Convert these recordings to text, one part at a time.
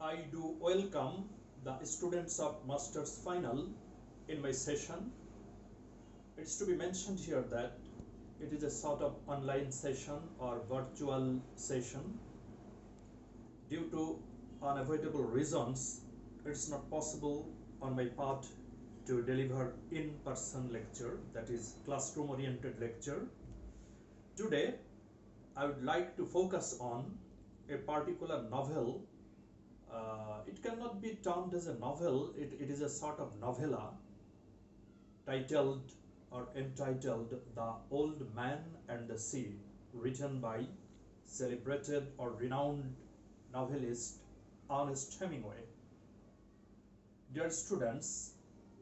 I do welcome the students of Masters Final in my session. It's to be mentioned here that it is a sort of online session or virtual session. Due to unavoidable reasons, it's not possible on my part to deliver in-person lecture, that is classroom-oriented lecture. Today, I would like to focus on a particular novel. It cannot be termed as a novel, it is a sort of novella titled or entitled The Old Man and the Sea, written by celebrated or renowned novelist Ernest Hemingway. Dear students,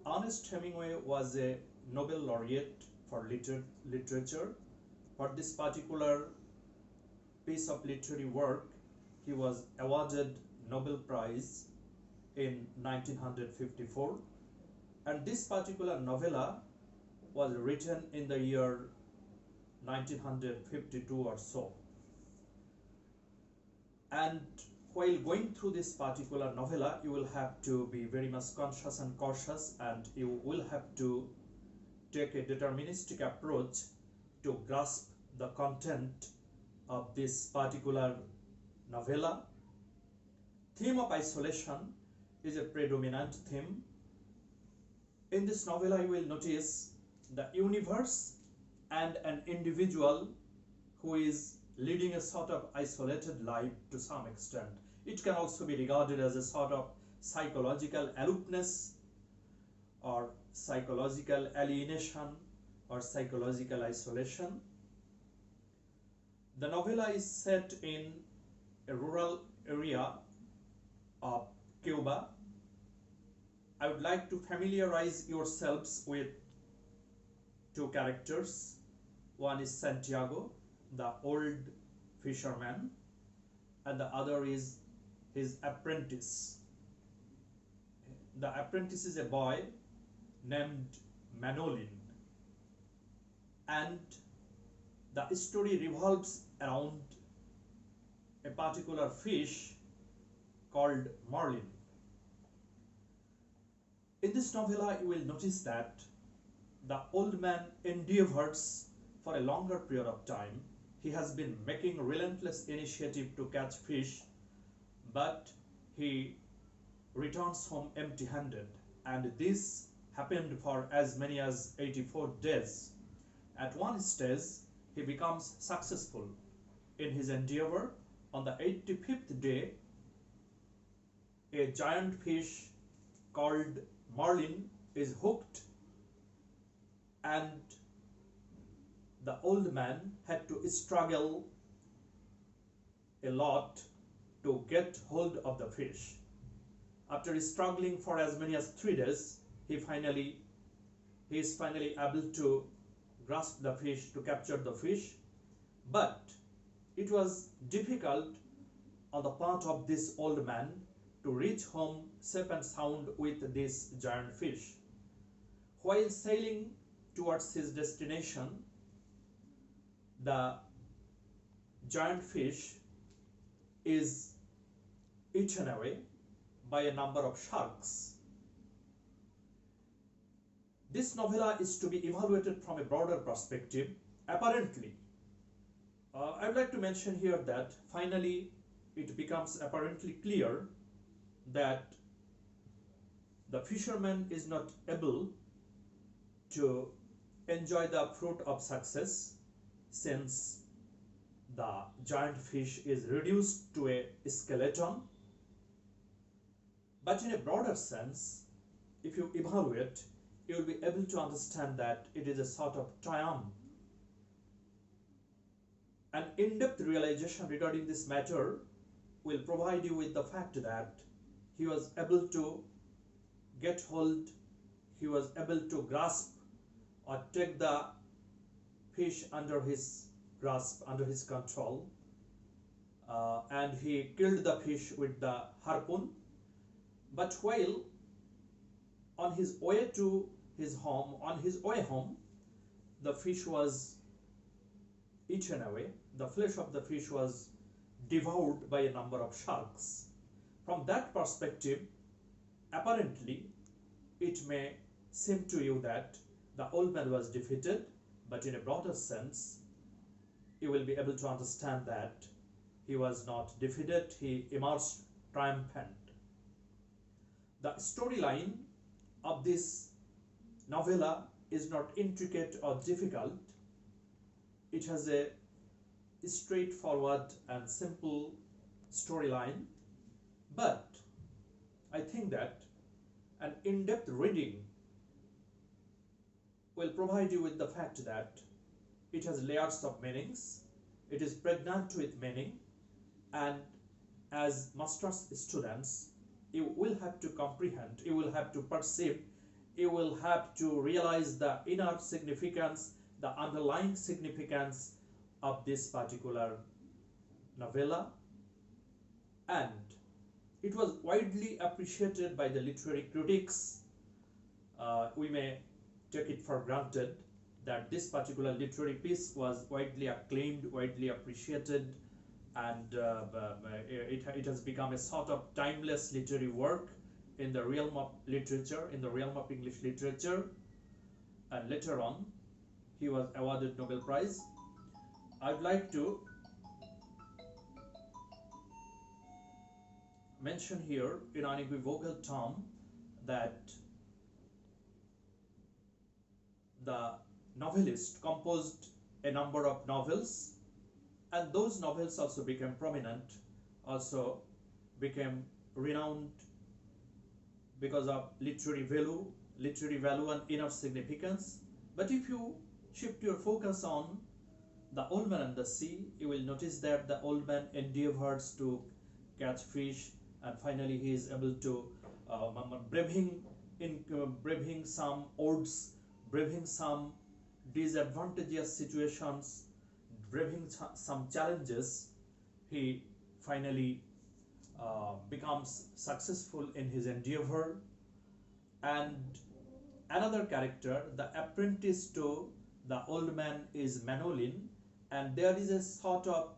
Ernest Hemingway was a Nobel laureate for literature. For this particular piece of literary work, he was awarded Nobel Prize in 1954, and this particular novella was written in the year 1952 or so. And while going through this particular novella, you will have to be very much conscious and cautious, and you will have to take a deterministic approach to grasp the content of this particular novella. Theme of isolation is a predominant theme. In this novella, you will notice the universe and an individual who is leading a sort of isolated life to some extent. It can also be regarded as a sort of psychological aloofness or psychological alienation or psychological isolation. The novella is set in a rural area of Cuba. I would like to familiarize yourselves with two characters. One is Santiago, the old fisherman, and the other is his apprentice. The apprentice is a boy named Manolin, and the story revolves around a particular fish called marlin. In this novella, you will notice that the old man endeavors for a longer period of time. He has been making relentless initiative to catch fish, but he returns home empty-handed, and this happened for as many as 84 days. At one stage, he becomes successful in his endeavor. On the 85th day, a giant fish called marlin is hooked, and the old man had to struggle a lot to get hold of the fish. After struggling for as many as 3 days, he is finally able to grasp the fish, to capture the fish. But it was difficult on the part of this old man to reach home safe and sound with this giant fish. While sailing towards his destination, the giant fish is eaten away by a number of sharks. This novella is to be evaluated from a broader perspective. Apparently, I would like to mention here that finally it becomes apparently clear that the fisherman is not able to enjoy the fruit of success, since the giant fish is reduced to a skeleton. But in a broader sense, if you evaluate, you will be able to understand that it is a sort of triumph. An in-depth realization regarding this matter will provide you with the fact that he was able to get hold, he was able to grasp or take the fish under his grasp, under his control, and he killed the fish with the harpoon. But while on his way to his home, the fish was eaten away. The flesh of the fish was devoured by a number of sharks. From that perspective, apparently, it may seem to you that the old man was defeated, but in a broader sense, you will be able to understand that he was not defeated, he emerged triumphant. The storyline of this novella is not intricate or difficult. It has a straightforward and simple storyline, but I think that an in-depth reading will provide you with the fact that it has layers of meanings, it is pregnant with meaning, and as master's students, you will have to comprehend, you will have to perceive, you will have to realize the inner significance, the underlying significance of this particular novella. And it was widely appreciated by the literary critics. We may take it for granted that this particular literary piece was widely acclaimed, widely appreciated, and it has become a sort of timeless literary work in the realm of literature, in the realm of English literature. And later on, he was awarded Nobel Prize. I'd like to mention here in unequivocal term that the novelist composed a number of novels, and those novels also became prominent, also became renowned because of literary value and inner significance. But if you shift your focus on The Old Man and the Sea, you will notice that the old man endeavors to catch fish, and finally he is able to braving some odds, braving some disadvantageous situations, braving some challenges, he finally becomes successful in his endeavor. And another character, the apprentice to the old man, is Manolin, and there is a sort of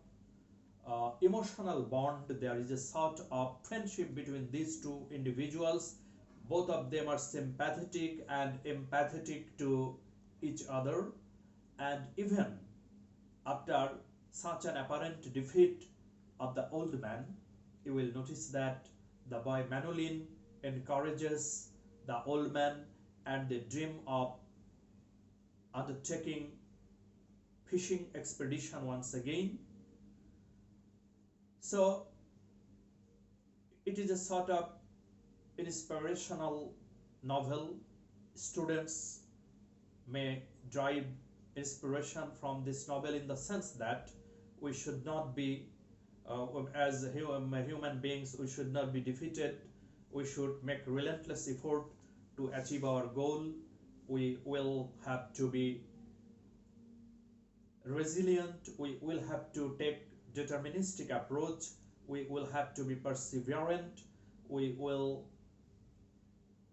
emotional bond, there is a sort of friendship between these two individuals. Both of them are sympathetic and empathetic to each other, and even after such an apparent defeat of the old man, you will notice that the boy Manolin encourages the old man, and they dream of undertaking fishing expedition once again. So it is a sort of inspirational novel. Students may derive inspiration from this novel in the sense that we should not be, as human beings, we should not be defeated. We should make relentless effort to achieve our goal. We will have to be resilient. We will have to take deterministic approach. We will have to be perseverant. We will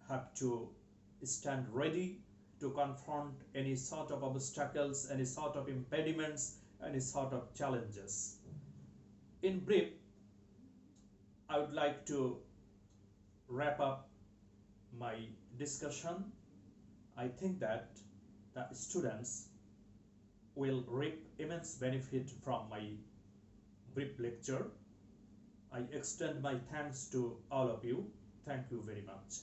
have to stand ready to confront any sort of obstacles, any sort of impediments, any sort of challenges. In brief, I would like to wrap up my discussion. I think that the students will reap immense benefit from my brief lecture. I extend my thanks to all of you. Thank you very much.